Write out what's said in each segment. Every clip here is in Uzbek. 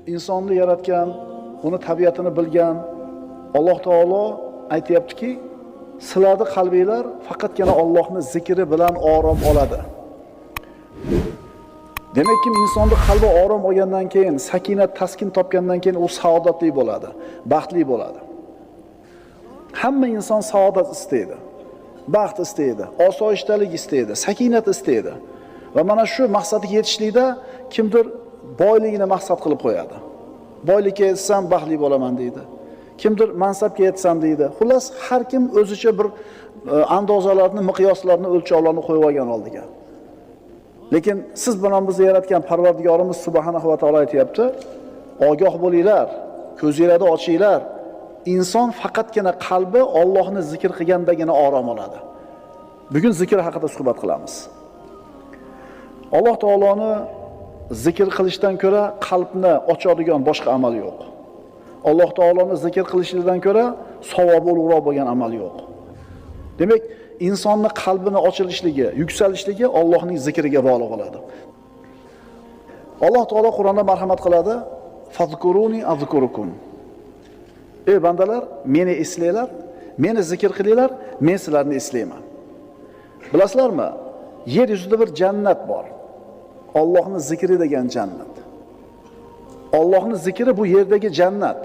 insonni yaratgan, uni tabiatini bilgan Alloh taolo aytayaptiki, sizlarning qalbinglar faqatgina Allohning zikri bilan orom oladi. Demakki, insonning qalbi orom olgandan keyin, sakinat, taskin topgandan keyin u saodatli bo'ladi, baxtli bo'ladi. Hamma inson saodat istaydi, baxt istaydi, osoyishtalik istaydi, sakinat istaydi. Va mana shu maqsadga yetishlikda kimdir boyligini maqsad qilib qo'yadi. Boylikka yetsam baxtli bo'laman deydi. Kimdir mansabga yetsam deydi. Xullas, har kim o'zicha bir andozalarni, miqyoslarni, o'lchovlarni qo'yib olgan oldiga. Lekin siz bilan bizni yaratgan Parvardigorimiz subhanahu va taolo aytayapti: "Ogoh bo'linglar, ko'zinglarni ochinglar. Inson faqatgina qalbi Allohni zikr qilgandagina orom oladi." Bugun zikr haqida suhbat qilamiz. Alloh taoloni zikr qilishdan ko'ra qalbni ochadigan boshqa amal yo'q. Alloh taoloni zikr qilishdan ko'ra savobi ulug'roq bo'lgan amal yo'q. Demak, insonning qalbini ochilishligi, yuksalishligi Allohning zikriga bog'liq bo'ladi. Alloh taolo Qur'onda marhamat qiladi: "Fazkuruni azkurukum." Ey bandalar, meni eslanglar, meni zikr qilinglar, men sizlarni eslayman. Bilasizlarmi? Yer yuzida bir jannat bor. Allohning zikri degan jannat. Allohning zikri bu yerdagi jannat.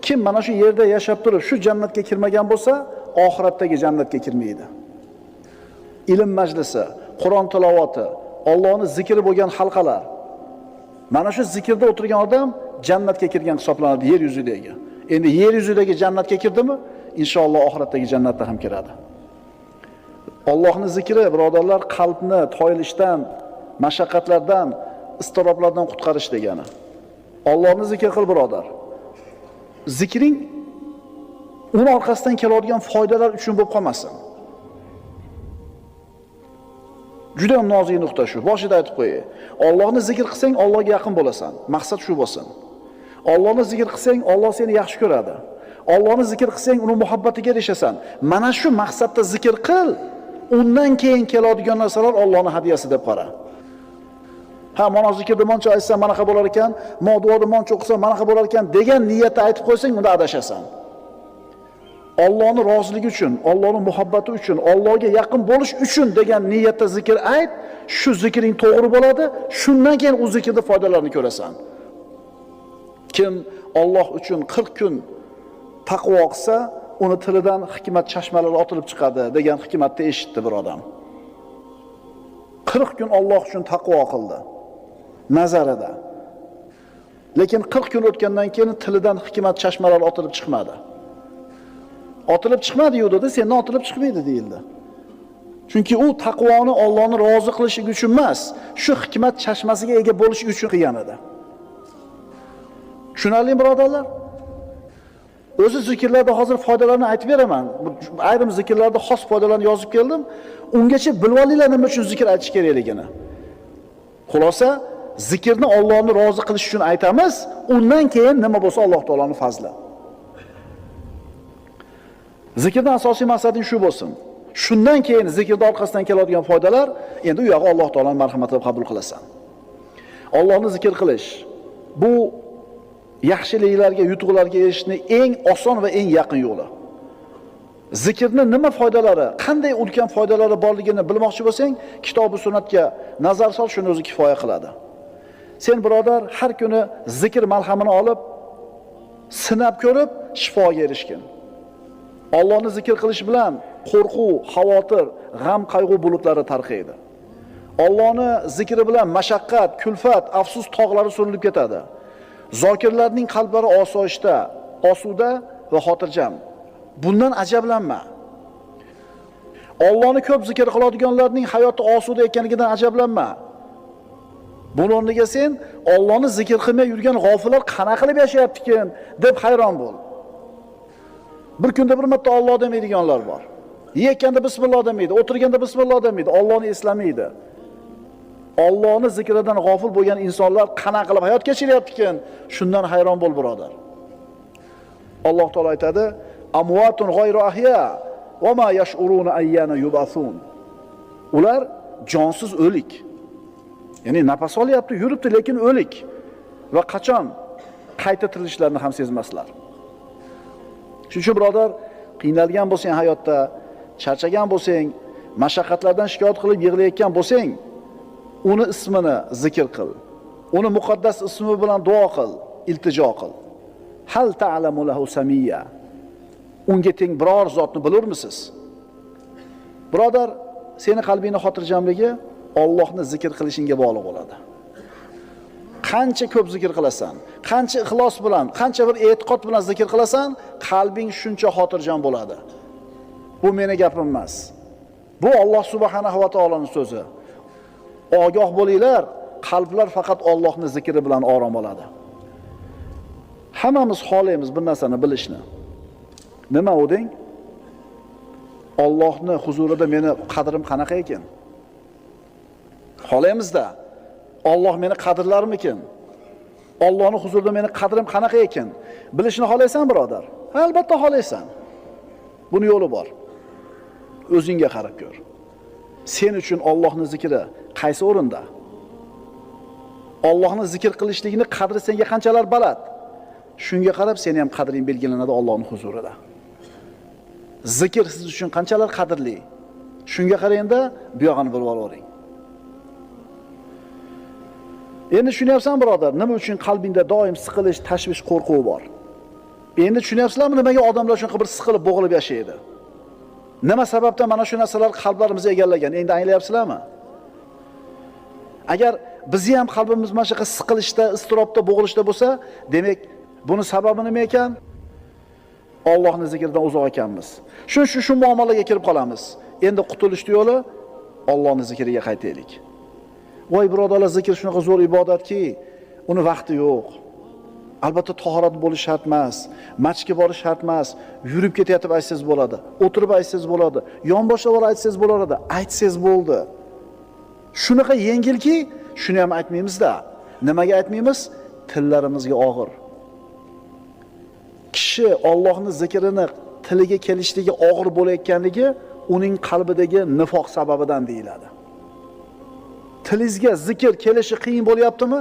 Kim mana shu yerda yashab turib shu jannatga kirmagan bo'lsa, oxiratdagi jannatga kirmaydi. Ilm majlisi, Qur'on tilovati, Allohning zikri bo'lgan halqalar. Mana shu zikrda o'tirgan odam jannatga kirgan hisoblanadi yer yuzidagi. Endi yer yuzidagi jannatga kirdimi, inshaalloh oxiratdagi jannatga ham kiradi. Allohning zikri, birodarlar, qalbni toyilishdan, mashaqqatlardan, iztiroblardan qutqarish degani. Allohni zikr qil, birodar. Zikring uni orqasidan keladigan foydalar uchun bo'lib qolmasin. Juda ham nozik nuqta shu. Boshida aytib qo'yay. Allohni zikr qilsang, Allohga yaqin bo'lasan. Maqsad shu bo'lsin. Allohni zikr qilsang, Alloh seni yaxshi ko'radi. Allohni zikr qilsang, uni muhabbatiga erishasan. Mana shu maqsadda zikr qil. Undan keyin keladigan narsalar Allohning hadiyasi deb qara. Ha, mana zikrni moncha aytsam, mana qanday bo'lar ekan, duoni moncha o'qisam, mana qanday bo'lar ekan degan niyatda aytib qo'ysang, unda adashasan. Allohning roziligi uchun, Allohning muhabbati uchun, Allohga yaqin bo'lish uchun degan niyatda zikr ayt, shu zikring to'g'ri bo'ladi, shundan keyin u zikrning foydalarini ko'rasan. Kim Alloh uchun 40 kun taqvo qilsa, uni tilidan hikmat chashmalari otilib chiqadi degan hikmatni eshitdi bir odam. 40 kun Alloh uchun taqvo qildi nazarida. Lekin 40 kun o'tgandan keyin tilidan hikmat chashmalari otilib chiqmadi. Otilib chiqmadi-yu dedi, sendan otilib chiqmaydi deyildi. Chunki u taqvoni Allohni rozi qilishi uchun emas, shu hikmat chashmasiga ega bo'lish uchun qilgan edi. Tushunarli birodarlar? O'zi zikrlarda hozir foydalarini aytib beraman. Ayrim zikrlarda xos foydalarni yozib keldim. Ungacha bilib olinglar nima uchun zikr aytish kerakligini. Xulosa, zikrni Allohni rozi qilish uchun aytamiz, undan keyin nima bo'lsa Alloh taolaning fazli. Zikrning asosiy maqsadi shu bo'lsin. Shundan keyin zikrning orqasidan keladigan foydalar, endi u yog'i Alloh taolaning marhamati deb qabul qilasan. Allohni zikr qilish bu yaxshiliklarga, yutuqlarga erishishning eng oson va eng yaqin yo'li. Zikrning nima foydalari, qanday ulkan foydalari borligini bilmoqchi bo'lsang, kitob va sunnatga nazar sol, shuni o'zi kifoya qiladi. Sen birodar har kuni zikr malhamini olib, sinab ko'rib, shifoga erishgin. Allohni zikr qilish bilan qo'rquv, xavotir, g'am, qayg'u bulutlari tarqaydi. Allohni zikri bilan mashaqqat, kulfat, afsus tog'lari surilib ketadi. Zokirlarning qalblari osoyishta, osuda va xotirjam. Bundan ajablanma. Allohni ko'p zikr qiladiganlarning hayoti osuda ekanligidan ajablanma. Buning o'rniga sen Allohni zikr qilmay yurgan g'ofillar qana qilib yashayapti-kin deb hayron bo'l. Bir kunda bir marta Alloh demaydiganlar bor. Yekkanda bismillah demaydi, o'tirganda bismillah demaydi, Allohni eslamaydi. Allohni zikridan g'ofil bo'lgan insonlar qana qilib hayot kechiryapti-kin, shundan hayron bo'l birodar. Alloh taolo aytadi: "Amwatun g'ayru ahya va ma yash'uruna ayyana yub'asun." Ular jonsiz o'lik. Ya'ni nafas olyapti, yuribdi, lekin o'lik. va qachon qayta tirilishlarini ham sezmaslar. Shuning uchun birodar, qiynalgan bo'lsang hayotda, charchagan bo'lsang, mashaqqatlardan shikoyat qilib yig'layotgan bo'lsang, uni ismini zikr qil. Uni muqaddas ismi bilan duo qil, iltijo qil. Hal ta'lamu lahu samiyya. Unga teng biror zotni bilurmisiz? Birodar, seni qalbingning xotirjamligi Allohni zikr qilishingga bog'liq bo'ladi. Qancha ko'p zikr qilasan, qancha ixlos bilan, qancha bir e'tiqod bilan zikr qilasan, qalbing shuncha xotirjam bo'ladi. Bu meni gapim emas. Bu Alloh subhanahu va taoloning so'zi. Ogoh bo'linglar, qalblar faqat Allohning zikri bilan orom oladi. Hammamiz xohlaymiz bir narsani bilishni. Nima u deng? Allohning huzurida meni qadrim qanaqa ekan? Xohlaymiz-da. Alloh meni qadrlarmikin? Allohning huzurida meni qadrim qanaqa ekan? Bilishni xohlaysan, birodar? Albatta xohlaysan. Buni yo'li bor. O'zingga qarab ko'r. Sen uchun Allohning zikri qaysi o'rinda? Allohning zikr qilishligini qadri senga qanchalar baland? Shunga qarab seni ham qadring belgilanadi Allohning huzurida. Zikr siz uchun qanchalar qadrli? Shunga qarayanda bu yog'ini bilib olavering. Endi tushunyapsan birodar, nima uchun qalbingda doim siqilish, tashvish, qo'rquv bor? Endi tushunyapsizlarmi nimaga odamlar shunqa bir siqilib, bo'g'ilib yashaydi? Nima sababdan mana shu narsalar qalblarimizni egallagan? Endi anglayapsizlarmi? Agar bizni ham qalbimiz mana shunaqa siqilishda, istirobda, bo'g'ilishda bo'lsa, demak, buni sababi nima ekan? Allohning zikridan uzoq ekanmiz. Shu muomalaga kirib qolamiz. Endi qutulish yo'li Allohning zikriga qaytaylik. Voy birodarlar, zikr shunaqa zo'r ibodatki, uni vaqti yo'q. Albatta tahorat bo'lish shart emas, masjidga borish shart emas, yurib ketayotib aytsangiz bo'ladi, o'tirib aytsangiz bo'ladi, yonboshlab aytsangiz bo'ladi, aytsangiz bo'ldi. Shunaqa yengilki, shuni ham aytmaymiz-da. Nimaga aytmaymiz? Tillarimizga og'ir. Kishi Allohning zikrini tiliga kelishligi og'ir bo'layotganligi uning qalbidagi nifoq sababidan deyiladi. Tilingizga zikr kelishi qiyin bo'lyaptimi?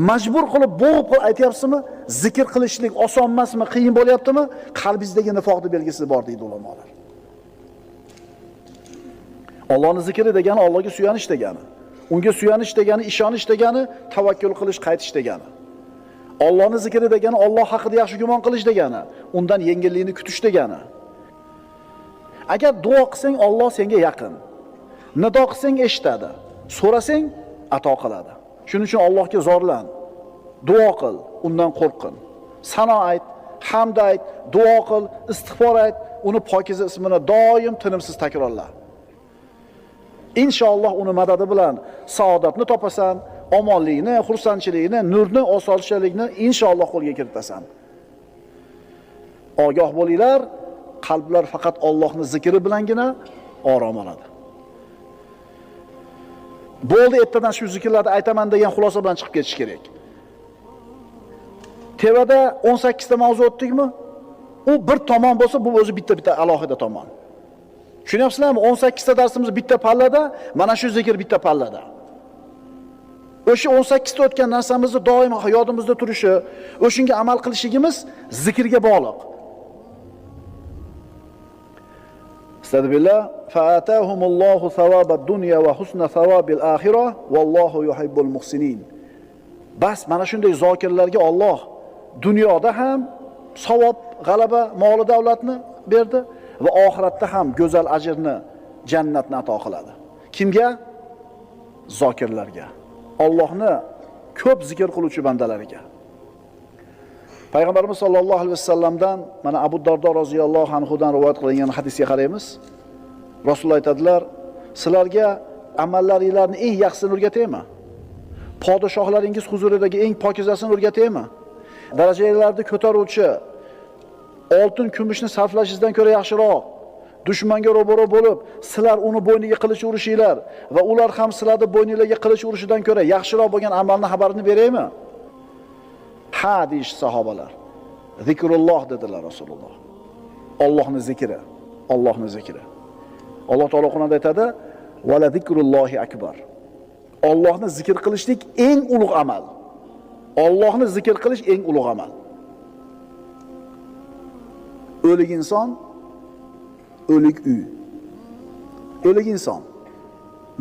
Majbur qilib bo'g'ib aytyapsizmi? Zikr qilishlik oson emasmi? Qiyin bo'lyaptimi? Qalbingizdagi nifoqning belgisi bor deydi ulamolar. Allohning zikri degani Allohga suyanish degani. Unga suyanish degani, ishonish degani, tavakkul qilish, qaytish degani. Allohning zikri degani Alloh haqida yaxshi gumon qilish degani, undan yengillikni kutish degani. Agar duo qilsang Alloh senga yaqin. Nido qilsang eshitadi. So'rasang ato qiladi. Shuning uchun Allohga zorlan. Duo qil, undan qo'rqin. Sano ayt, hamd ayt, duo qil, istig'for ayt, uni pokiza ismini doim tinimsiz takrorla. Inshaalloh uni madadi bilan saodatni topasan, omonlikni, xursandchilikni, nurni, osoyishtalikni inshaalloh qo'lga kiritasan. Ogoh bo'linglar, qalblar faqat Allohning zikri bilangina orom oladi. Bo'ldi, ertadan shu zikrlarni aytaman degan xulosa bilan chiqib ketish kerak. Tevada 18 ta mavzu o'tdikmi? U bir tomon bo'lsa, bu o'zi bitta alohida tomon. Tushunyapsizlarmi? 18 ta darsimiz bitta pallada, mana shu zikr bitta pallada. O'sha 18 ta o'tgan narsamizni doim hayotimizda turishi, o'shunga amal qilishligimiz zikrga bog'liq. Estağfirullah. Fa'atahumullohu savabad dunya va husna savabil axirah vallohu yuhibbul muhsinin. Bas mana shunday zokirlarga Alloh dunyoda ham savob, g'alaba, mol davlatni berdi va oxiratda ham go'zal ajrni, jannatni ato qiladi. Kimga? Zokirlarga. Allohni ko'p zikr qiluvchi bandalariga. Payg'ambarimiz sollallohu alayhi vasallamdan mana Abu Dardo roziyallohu anhudan rivoyat qilingan hadisga qaraymiz. Rasululloh aytadilar, sizlarga amallaringizni eng yaxshisini o'rgataymi? Podshohlaringiz huzuridagi eng pokizasini o'rgataymi? Darajalarni ko'taruvchi, oltin, kumushni sarflashingizdan ko'ra yaxshiroq, dushmanga ro'baro bo'lib, sizlar uni bo'yniga qilich urishinglar va ular ham sizlarni bo'yningizga qilich urishidan ko'ra yaxshiroq bo'lgan amalni xabarini beraymi? Ha deyish sahobalar. Zikrulloh dedilar Rasululloh. Allohning zikri, Allohning zikri. Alloh taolo Qur'onda aytadi: "Va la zikrullohi akbar." Allohni zikr qilishlik eng ulug' amal. Allohni zikr qilish eng ulug' amal. O'lik inson, o'lik uy. O'lik inson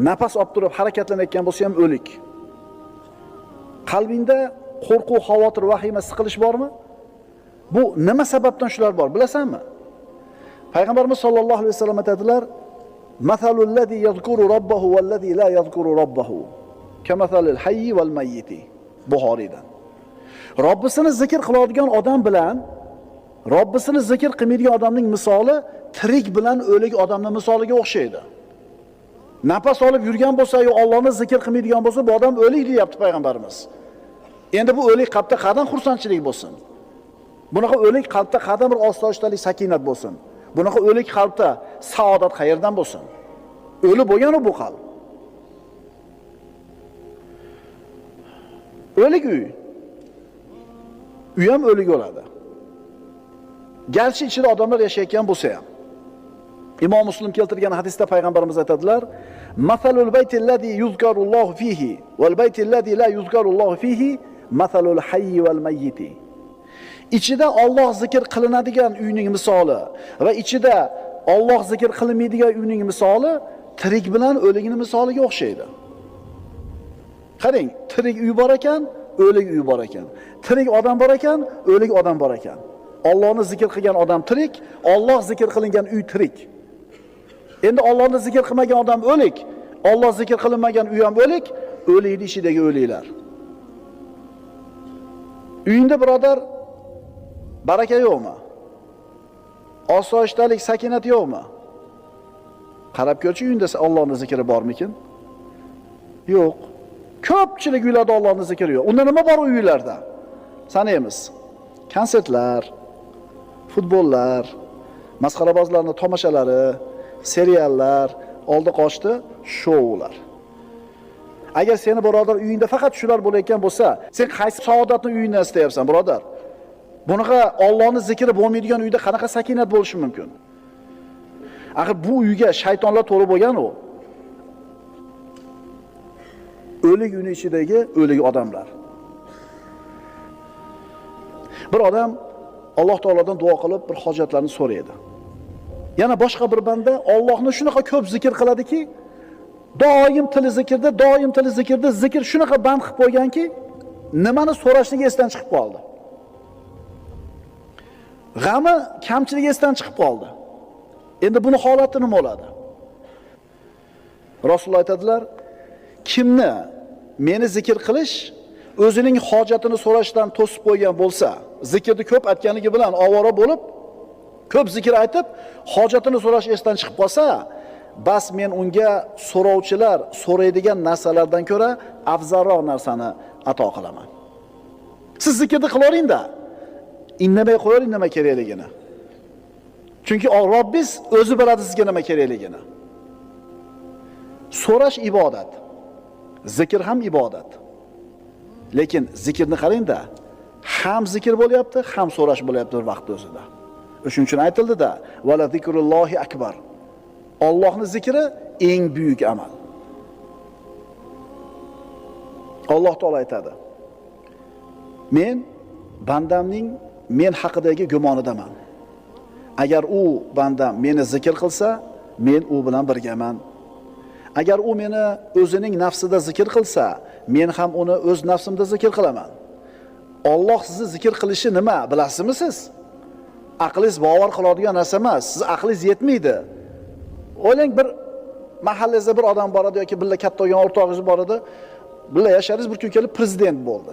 nafas olib turib harakatlanayotgan bo'lsa ham o'lik. Qalbingda qo'rquv, xavotir, vahima, siqilish bormi? Bu nima sababdan shular bor, bilasanmi? Payg'ambarimiz sollallohu alayhi vasallam aytadilar: "Masalul ladzi yazkuru robbahu val ladzi la yazkuru robbahu kamasalil hayyi val mayyiti." Buxoriydan. Robbisini zikr qiladigan odam bilan Robbisini zikr qilmaydigan odamning misoli tirik bilan o'lik odamning misoliga o'xshaydi. Nafas olib yurgan bo'lsa, yo Allohni zikr qilmaydigan bo'lsa, bu odam o'lik deyapti payg'ambarimiz. Endi bu o'lik qalbda qadam xursandchilik bo'lsin. Bunaqa o'lik qalbda qadam bir osoyishtalik, sakinat bo'lsin. Bunaqa o'lik qalbda saodat qayerdan bo'lsin? O'li bo'lgan bu qalb. O'lik uy. Uy ham o'lik bo'ladi. Garchi ichida odamlar yashayotgan bo'lsa ham. Imom Muslim keltirgan hadisda payg'ambarimiz aytadilar: "Masalul baytillazi yuzkarullohu fihi val baytillazi la yuzkarullohu fihi masalul hayyi val mayyiti." Ichida Alloh zikr qilinadigan uyning misoli va ichida Alloh zikr qilinmaydigan uyning misoli tirik bilan o'ligning misoliga o'xshaydi. Qarang, tirik uy bor ekan, o'lik uy bor ekan. Tirik odam bor ekan, o'lik odam bor ekan. Allohni zikr qilgan odam tirik, Alloh zikr qilingan uy tirik. Endi Allohni zikr qilmagan odam o'lik, Alloh zikr qilinmagan uy ham o'lik, o'likning ichidagi o'liklar. Uyingda birodar baraka yo'qmi? Osoyishtalik, sakinat yo'qmi? Qarab ko'rchi, uyingda Allohning zikri bormikin? Yo'q. Ko'pchilik uylarda Allohning zikri yo'q. Unda nima bor uylarda? Sanaymiz. Konsertlar, futbollar, masxarabozlarning tomoshalari, seriallar, oldi qochdi shoular. Agar seni birodar uyingda faqat shular bo'layotgan bo'lsa, sen qaysi saodatni uyingda istayapsan, birodar? Bunaqa Allohning zikri bo'lmaydigan uyda qanaqa sakinat bo'lishi mumkin? Axir bu uyga shaytonlar to'lib bo'lgan u. O'lik uyning ichidagi o'lik odamlar. Bir odam Alloh taolodan duo qilib bir hojatlarni so'raydi. Yana boshqa bir banda Allohni shunaqa ko'p zikr qiladiki, doim tili zikrda, zikr shunaqa band qilib qo'yganki, nimani so'rashligi esdan chiqib qoldi. G'ami, kamchiligi esdan chiqib qoldi. Endi buni holati nima bo'ladi? Rasululloh aytadilar: kimni meni zikr qilish o'zining hojatini so'rashdan to'sib qo'ygan bo'lsa, zikrni ko'p aytganligi bilan ovora bo'lib, ko'p zikr aytib, hojatini so'rash esdan chiqib qolsa, bas men unga so'rovchilar so'raydigan narsalardan ko'ra afzalroq narsani ato qilaman. Siz zikrni qilaveringda, indamay qo'ying nima kerakligini. Chunki Robbingiz o'zi biladi sizga nima kerakligini. So'rash ibodat. Zikr ham ibodat. Lekin zikrni qarangda, ham zikr bo'lyapti, ham so'rash bo'lyapti bir vaqt o'zida. Shuning uchun aytildi-da, "Vala zikrullohi akbar." Allohning zikri eng buyuk amal. Alloh taolo aytadi: "Men bandamning men haqidagi gumonidaman. Agar u bandam meni zikr qilsa, men u bilan birgaman. Agar u meni o'zining nafsida zikr qilsa, men ham uni o'z nafsimda zikr qilaman." Alloh sizni zikr qilishi nima, bilasizmi siz? Aqlingiz bavar qiladigan narsa emas. Siz aqlingiz yetmaydi. O'ylang, bir mahallangizda bir odam bor edi yoki billa katta bo'lgan o'rtog'ingiz bor edi. Billa yasharingiz, bir kun kelib prezident bo'ldi.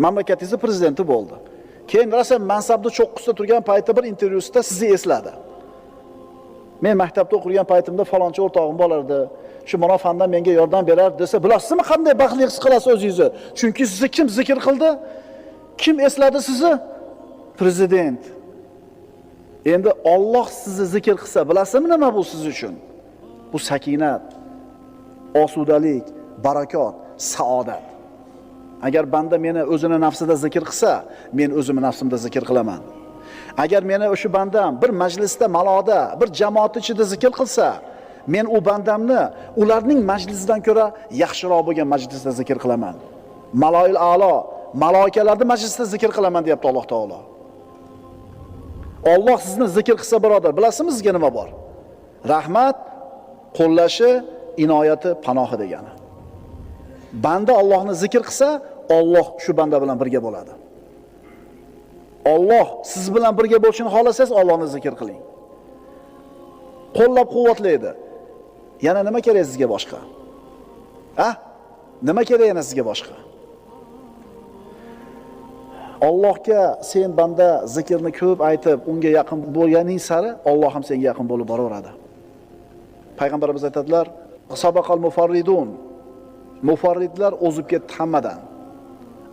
Mamlakatingiz prezidenti bo'ldi. Keyin rosa mansabda cho'qqisida turgan paytda bir intervyusida sizni esladi. Men maktabda o'qigan paytimda falonchi o'rtog'im bo'lardi. Shu mana fandan menga yordam berardi desa, bilasizmi qanday baxtli his qilasiz o'zingizni? Chunki sizni kim zikr qildi? Kim esladi sizni? Prezident. Endi Alloh sizni zikr qilsa, bilasizmi nima bu siz uchun? Bu sakinat, osudalik, barakot, saodat. Agar banda meni o'zini nafsida zikr qilsa, men o'zimni nafsimda zikr qilaman. Agar meni o'sha bandam bir majlisda, maloda, bir jamoat ichida zikr qilsa, men u bandamni ularning majlisidan ko'ra yaxshiroq bo'lgan majlisda zikr qilaman. Maloil a'lo, maloikalarning majlisida zikr qilaman deyapti Alloh taolo. Alloh sizni zikr qilsa birodar, bilasizmi sizga nima bor? Rahmat, qo'llashi, inoyati, panohi degani. Banda Allohni zikr qilsa, Alloh shu banda bilan birga bo'ladi. Alloh siz bilan birga bo'lishini xohlasangiz, Allohni zikr qiling. Qo'llab-quvvatlaydi. Yana nima kerak sizga boshqa? Nima kerak yana sizga boshqa? Allohga sen banda zikrni ko'p aytib, unga yaqin bo'lganing sari Alloh ham senga yaqin bo'lib boraveradi. Payg'ambarimiz aytadilar: "Sabaqal mufarridun." Mufarridlar o'zib ketdi hammadan.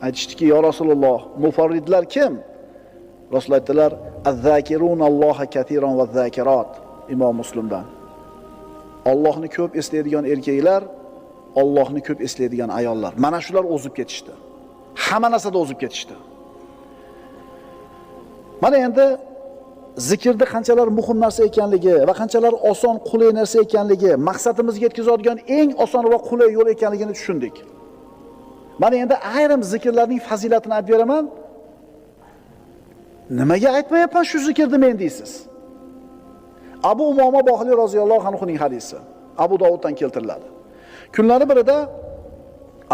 Aytishdiki: "Ya Rasululloh, mufarridlar kim?" Rasululloh aytdilar: "Az-zakirunalloha katiran va zakirat." Imom Muslimdan. Allohni ko'p eslaydigan erkaklar, Allohni ko'p eslaydigan ayollar. Mana shular o'zib ketishdi. Hamma narsada o'zib ketishdi. Mana endi zikrda qanchalar muhim narsa ekanligi va qanchalar oson, qulay narsa ekanligi, maqsadimizga yetkazadigan eng oson va qulay yo'l ekanligini tushundik. Mana endi ayrim zikrlarning fazilatini aytib beraman. Nimaga aytmayapman shu zikrni men deysiz? Abu Umoma Bohili roziyallohu anhuning hadisi. Abu Dovuddan keltiriladi. Kunlari birida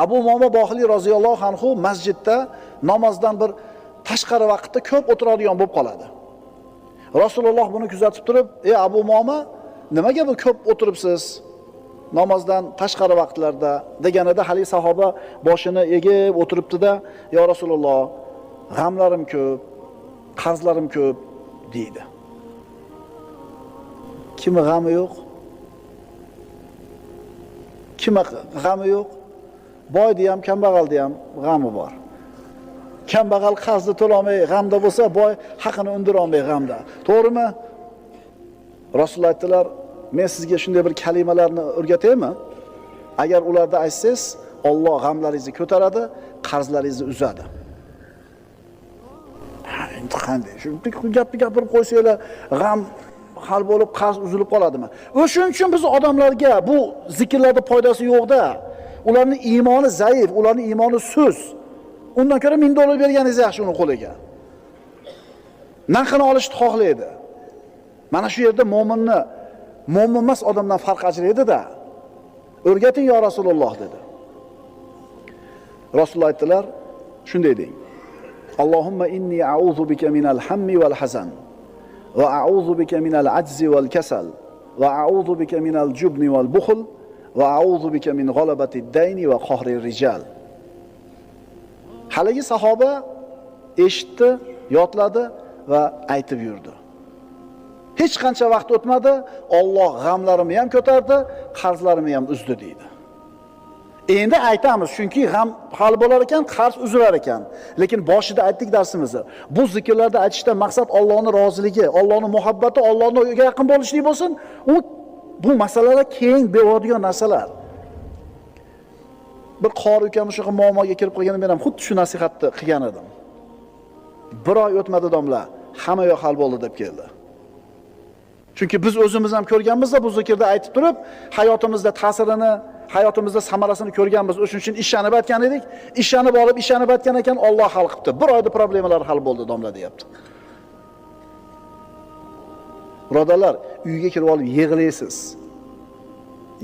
Abu Umoma Bohili roziyallohu anhu masjidda namozdan bir tashqari vaqtda ko'p o'tiradigan bo'lib qoladi. Rasululloh buni kuzatib turib: "Ey Abu Umoma, nimaga bu ko'p o'tiribsiz namozdan tashqari vaqtlarda?" deganida hali sahoba boshini egib o'tiribdi-da: "Ya Rasululloh, g'amlarim ko'p, qarzlarim ko'p" deydi. Kimi g'ami yo'q? Kimi g'ami yo'q? Boyda ham, kambag'alda ham g'ami bor. Kambag'al qarzni to'lamay g'amda bo'lsa, boy haqini undira olmay g'amda. To'g'rimi? Rasululloh aytdilar: "Men sizga shunday bir kalimalarni o'rgataymi? Agar ularda aytsangiz, Alloh g'amlaringizni ko'taradi, qarzlaringizni uzadi." Endi qanday? Shu gapni gapirib qo'ysanglar, g'am hal bo'lib, qarz uzilib qoladimi? O'shuning uchun biz odamlarga bu zikrlarda foydasi yo'q-da. Ularning iymoni zaif, ularning iymoni sust. Undan ko'ra $1000 berganingiz yaxshi uni qo'liga. Narxini olishni xohlaydi. Mana shu yerda mo'minni mo'min emas odamdan farq ajraydi-da. O'rgating yo Rasululloh dedi. Rasululloh aytdilar, shunday deng: "Allohumma inni a'udhu bika minal hammi wal hazan va a'udhu bika minal ajzi wal kasal va a'udhu bika minal jubni wal bukhl va a'udhu bika min g'alabati ad-dayni va qahri rijal." Haligi sahoba eshitdi, yodladi va aytib yurdi. Hech qancha vaqt o'tmadi, Alloh g'amlarimni ham ko'tardi, qarzlarimni ham uzdi deydi. Endi aytamiz, chunki g'am hal bo'lar ekan, qarz uzilar ekan. Lekin boshida aytdik darsimizni. Bu zikrlarda aytishdan maqsad Allohning roziligi, Allohning muhabbati, Allohning yaqin bo'lishlik bo'lsin. Bu masalalar keng beradigan narsalar. Bir qori ukam shu muammoga kirib qolganida men ham xuddi shu nasihatni qilgan edim. Bir oy o'tmadi domla, hamma yo'q hal bo'ldi deb keldi. Chunki biz o'zimiz ham ko'rganmiz-da bu zikrda aytib turib, hayotimizda ta'sirini, hayotimizda samarasini ko'rganmiz. O'shuning uchun ishlanib aytgan edik. Ishlanib olib, ishlanib aytgan ekan, Alloh hal qilibdi. Bir oyda problemalar hal bo'ldi domla deyapti. Birodarlar, uyga kirib olib yig'laysiz.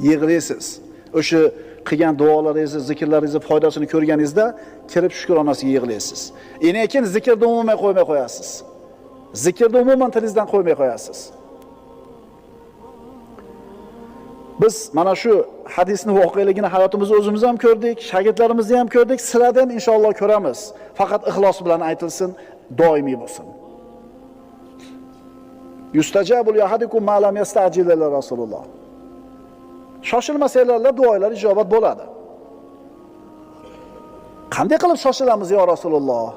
Yig'laysiz. O'sha qilgan duolaringizni, zikrlaringizni foydasini ko'rganingizda kirib shukronasiga yig'laysiz. Lekin zikrni umuman qo'ymay qo'yasiz. Zikrni umuman tilingizdan qo'ymay qo'yasiz. Biz mana shu hadisning voqeligini hayotimizda o'zimiz ham ko'rdik, shogirdlarimizni ham ko'rdik, sizlarni ham inshaalloh ko'ramiz. Faqat ixlos bilan aytilsin, doimiy bo'lsin. Yustajabu li ahadikum ma lam yasta'jil ila Rasululloh. Shoshilmasanglar duolar ijobat bo'ladi. Qanday qilib shoshilamiz yo Rasululloh?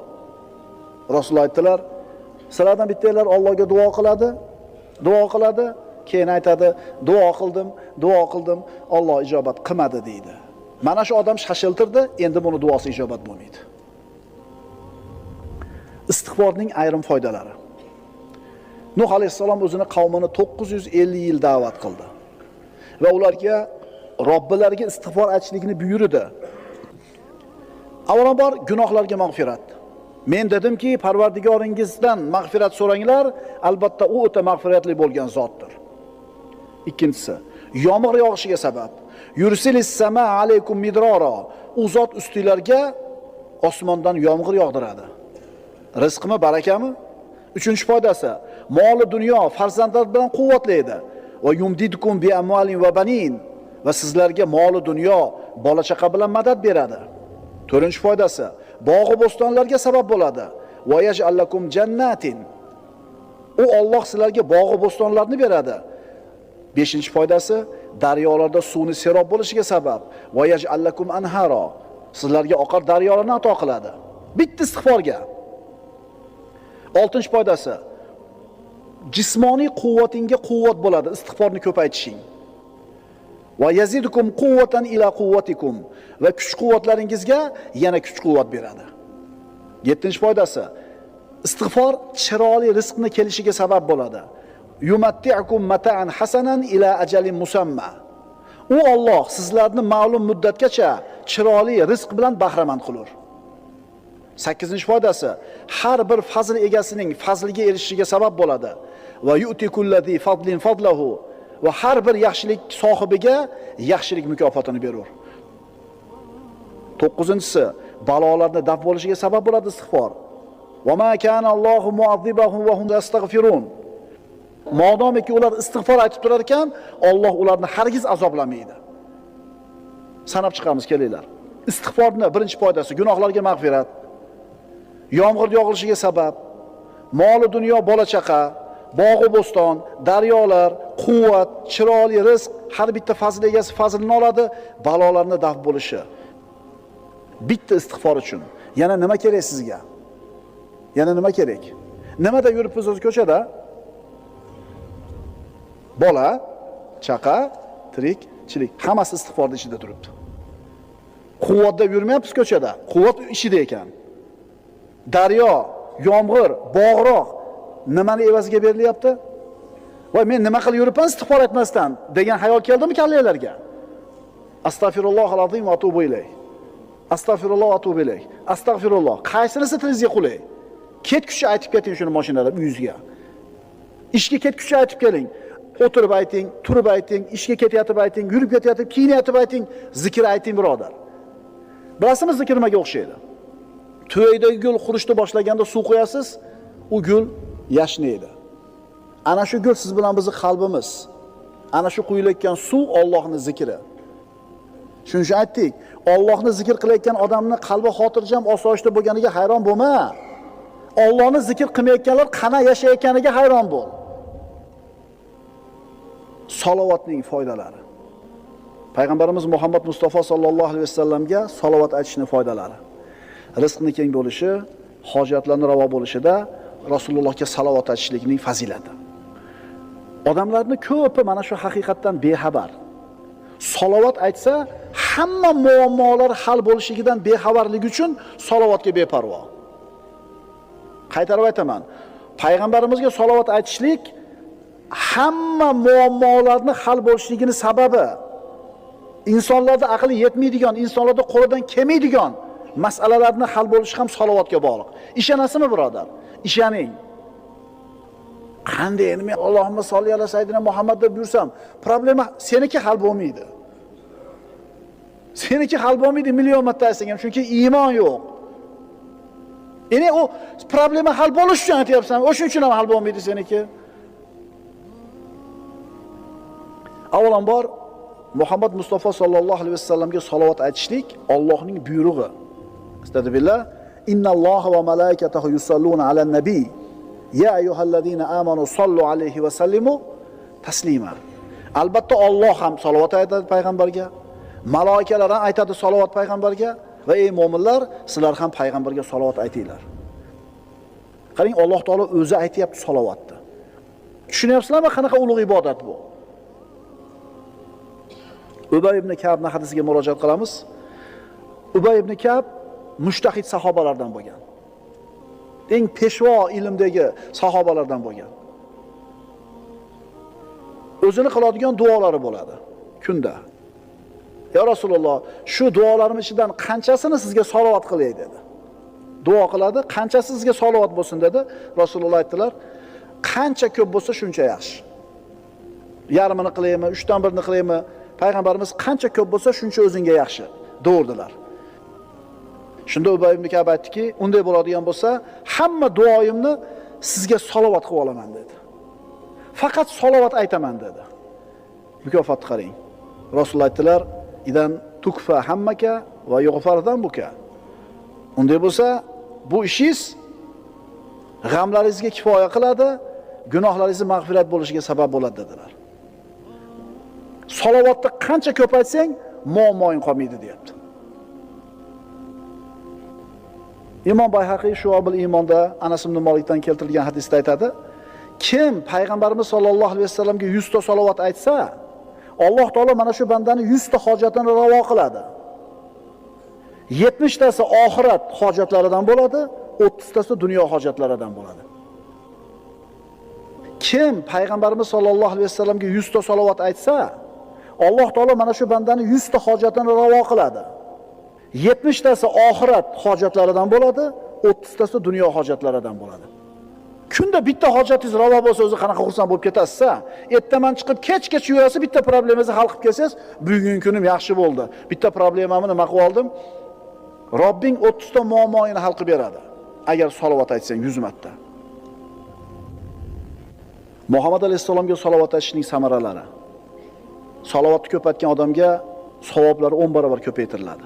Rasululloh aytdilar, sizlardan bittanglar Allohga duo qiladi, keyin aytadi, duo qildim, Alloh ijobat qilmadi deydi. Mana shu odam shashiltirdi, endi buni duosi ijobat bo'lmaydi. Istig'forning ayrim foydalari. Nuh alayhissalom o'zini qavmini 950 yil da'vat qildi. Va ularga Robbilariga istig'for aytishlikni buyurdi. Avvalambor gunohlarga mag'firat. Men dedimki, Parvardigoringizdan mag'firat so'ranglar, albatta u o'ta mag'firatli bo'lgan zotdir. Ikkinchisi, yomg'ir yog'ishiga sabab. Yursilis sama alaykum midrara. U zot ustinglarga osmondan yomg'ir yog'diradi. Rizqmi, barakami? Uchinchi foydasi, moli dunyo, farzandlar bilan quvvatlaydi. Va yumdidukum bi amwalin va banin. Va sizlarga moli dunyo, bola chaqa bilan madad beradi. To'rtinchi foydasi, bog'i bo'stonlarga sabab bo'ladi. Va yaj'alakum jannatin. U Alloh sizlarga bog'i bo'stonlarni beradi. Beshinchi foydasi, daryolarda suvni serob bo'lishiga sabab. Va yaj'alakum anhara. Sizlarga oqar daryolarni ato qiladi. Bitta istig'forga. Oltinchi foydasi, jismoniy quvvatingga quvvat bo'ladi istig'forni ko'paytishing. Va yazidukum quvvatan ila quvvatikum. Va kuch-quvvatlaringizga yana kuch-quvvat beradi. Yettinchi foydasi, istig'for chiroyli rizqni kelishiga sabab bo'ladi. Yumatti'ukum mata'an hasanan ila ajalin musamma. U Alloh sizlarni ma'lum muddatgacha chiroyli rizq bilan bahramand qilur. 8-chi foydasi, har bir fazl egasining fazliga erishishiga sabab bo'ladi. Va yu'tikulladhi fadlin fadlahu. Va har bir yaxshilik sohibiga yaxshilik mukofotini berur. 9-si, balolarni daf bo'lishiga sabab bo'ladi istig'for. Va ma kana Allohu mu'azzibahum va hum yastaghfirun. Modomiki ular istig'for aytib turar ekan, Alloh ularni hargiz azoblamaydi. Sanab chiqamiz, kelinglar. Istig'forning birinchi foydasi gunohlarga mag'firat. Yomg'ir yog'ilishiga sabab, moli dunyo, bola chaqa, bog'i bo'ston, daryolar, quvvat, chiroyli rizq, har bitta fazil egasi fazilini oladi, balolarni daf bo'lishi. Bitta istig'for uchun yana nima kerak sizga? Yana nima kerak? Nimada yuribsiz o'z ko'chada? Bola, chaqa, tirikchilik, hammasi istig'forning ichida turibdi. Quvvatda yurmayapsiz ko'chada, quvvat ishida ekan. Daryo, yomg'ir, bog'roq nimani evaziga berilyapti? Voy, men nima qilib yuribman istig'for etmasdan degan hayol keldimi kallanglarga? Astagfirullohal azim va atubu ilayh. Astagfirulloh va atubu ilayh. Astagfirulloh. Qaysinisi tilingizga qulay? Ketkuchi aytib keting shuni mashinada uyingizga. Ishga ketkuchi aytib keling. O'tirib ayting, turib ayting, ishga ketayotib ayting, yurib ketayotib, kiyinayotib ayting, zikr ayting birodar. Bilasizmi zikr nimaga o'xshaydi? To'ydagi gul qurishni boshlaganda suv qo'yasiz, u gul yashnaydi. Ana shu gul siz bilan bizning qalbimiz. Ana shu quyilayotgan suv Allohning zikri. Shuning uchun aytdik, Allohni zikr qilayotgan odamning qalbi xotirjam, osoyishta bo'lganiga hayron bo'lma. Allohni zikr qilmayotganlar qana yashayotganiga hayron bo'l. Salovatning foydalari. Payg'ambarimiz Muhammad Mustafa sallallohu alayhi vasallamga salovat aytishning foydalari. Rizqni keng bo'lishi, hojatlarning ravo bo'lishida Rasulullohga salovat aytishlikning fazilati. Odamlarning ko'pi mana shu haqiqatdan bexabar. Salovat aytsa, hamma muammolar hal bo'lishigidan bexabarligi uchun salovatga beparvo. Qaytarib aytaman, payg'ambarimizga salovat aytishlik hamma muammolarni hal bo'lishligining sababi. Insonlarda aqli yetmaydigan, insonlarda qo'lidan kelmaydigan masalalarni hal bo'lishi ham salovatga bog'liq. Ishonasizmi, birodar? Ishoning. Qanday endi men Allohumma solli ala sayyidina Muhammad deb yursam, problema seniki hal bo'lmaydi. Seniki hal bo'lmaydi million marta aytsang ham, chunki iymon yo'q. Endi u problema hal bo'lish uchun aytyapsan, o'sha uchun ham hal bo'lmaydi seniki. Avvalambor Muhammad Mustafa sallallohu alayhi vasallamga salovat aytishlik Allohning buyrug'i. Astagfirullah. Innalloha va malaikatahu yusalluna alan nabiy. Ya ayyuhallazina amanu sallu alayhi va sallimu taslima. Albatta Alloh ham salovat aytadi payg'ambarga, malaikalar ham aytadi salovat payg'ambarga va ey mu'minlar, sizlar ham payg'ambarga salovat aytinglar. Qarang, Alloh taolo o'zi aytayapti salovatni. Tushunyapsizlarmi qanaqa ulug' ibodat bu? Ubay ibn Ka'bning hadisiga murojaat qilamiz. Ubay ibn Ka'b mushtahid sahobalardan bo'lgan. Eng peshvo ilmdagi sahobalardan bo'lgan. O'zini qiladigan duolari bo'ladi kunda. "Ya Rasululloh, shu duolarim ichidan qanchasini sizga salovat qilay?" dedi. Duo qiladi, qanchasi sizga salovat bo'lsin dedi. Rasululloh aytdilar, "Qancha ko'p bo'lsa shuncha yaxshi. Yarmini qilaymi, 3dan 1ni qilaymi? Payg'ambarimiz qancha ko'p bo'lsa shuncha o'zingga yaxshi" deurdilar. Shunda Ubay ibn Ka'b aytdiki, "Unday bo'ladigan bo'lsa, hamma duoyimni sizga salovat qilib olaman" dedi. "Faqat salovat aytaman" dedi. Mukofotni qarang. Rasululloh aytdilar, "Idan tukfa hammaka va yughfar zambuka." Unday bo'lsa, bu ishingiz g'amlaringizga kifoya qiladi, gunohlaringiz mag'firat bo'lishiga sabab bo'ladi dedilar. Salovatni qancha ko'p aytsang, muammoing qolmaydi deyapti. Imom Bayhaqiy Shu'abul Iymonda Anas ibn Malikdan keltirilgan hadisda aytadi, kim payg'ambarimiz sollallohu alayhi vasallamga 100 ta salovat aytsa, Alloh taolo mana shu bandani 100 ta hojatini ravo qiladi. 70 tasi oxirat hojatlaridan bo'ladi, 30 tasi dunyo hojatlaridan bo'ladi. Kim payg'ambarimiz sollallohu alayhi vasallamga 100 ta salovat aytsa, Alloh taolo mana shu bandani 100 ta hojatini ravo qiladi. 70 tasi oxirat hojatlaridan bo'ladi, 30 tasi dunyo hojatlaridan bo'ladi. Kunda bitta hojatingiz ravo bo'lsa, o'zi qanaqa xursand bo'lib ketasiz-a? Ertaman chiqib kech-kech yurasiz, bitta problemangizni hal qilib kelsangiz, bugungi kunim yaxshi bo'ldi. Bitta problemamni nima qilib oldim? Robbing 30 ta muammoini hal qilib beradi. Agar salovat aytsang 100 marta. Muhammad alayhisalomga salovat aytishning samaralari. Salovatni ko'paytgan odamga savoblari 10 barobar ko'paytiriladi.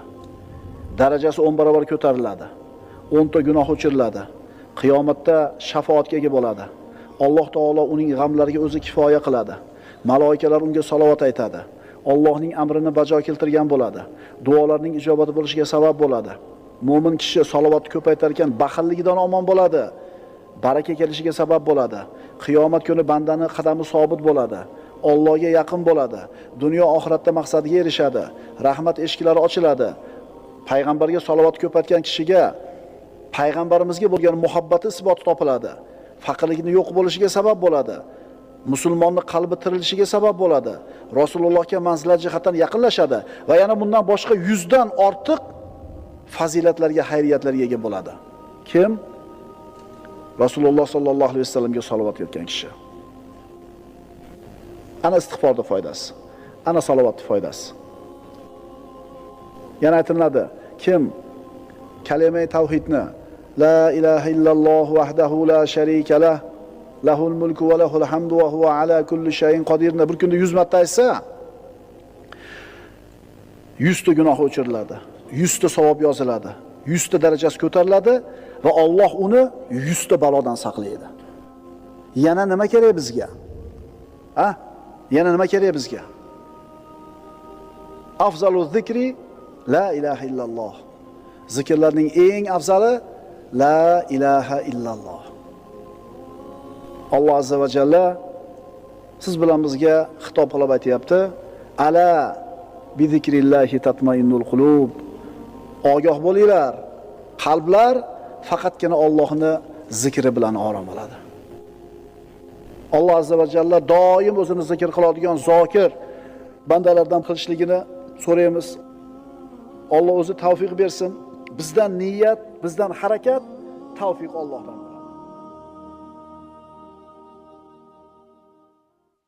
Darajasi 10 barobar ko'tariladi. 10 ta gunoh o'chiriladi. Qiyomatda shafoatga ega bo'ladi. Alloh taolo uning g'amlariga o'zi kifoya qiladi. Maloikalar unga salovat aytadi. Allohning amrini bajo keltirgan bo'ladi. Duolarning ijobati bo'lishiga sabab bo'ladi. Mo'min kishi salovatni ko'paytar ekan, baxilligidan omon bo'ladi. Baraka kelishiga sabab bo'ladi. Qiyomat kuni bandani qadami sobit bo'ladi. Allohga yaqin bo'ladi. Dunyo oxiratda maqsadiga erishadi. Rahmat eshiklari ochiladi. Payg'ambarga salovat ko'paytgan kishiga payg'ambarimizga bo'lgan muhabbati isboti topiladi. Faqirlikni yo'q bo'lishiga sabab bo'ladi. Musulmonning qalbi tirilishiga sabab bo'ladi. Rasulullohga manzilat jihatdan yaqinlashadi va yana bundan boshqa 100 dan ortiq fazilatlarga, xayriyatlarga ega bo'ladi. Kim? Rasululloh sollallohu alayhi vasallamga salovat etgan kishi. Ana istig'forning foydasi. Ana salovatning foydasi. Yana aytiladi, kim kalima tavhidni la ilaha illalloh vahdahu la sharika lah lahul mulku va lahul hamdu va huva ala kulli shay'in qodirni bir kunda 100 marta aytsa, 100 ta gunoh o'chiriladi, 100 ta savob yoziladi, 100 ta darajasi ko'tariladi va Alloh uni 100 ta balodan saqlaydi. Yana nima kerak bizga? Ha? Yana nima kerak bizga? Afzalu zikri la ilaha illalloh. Zikrlarning eng afzali la ilaha illalloh. Alloh azza va jalla siz bilan bizga xitob qilib aytayapti. Ala bi zikrillahi tatmainnul qulub. Ogoh bo'linglar, qalblar faqatgina Allohning zikri bilan orom oladi. Alloh azza va jalla doim o'zini zikr qiladigan zokir bandalardan qilishligini so'raymiz. Alloh o'zi tavfiq bersin. Bizdan niyat, bizdan harakat, tavfiq Allohdan.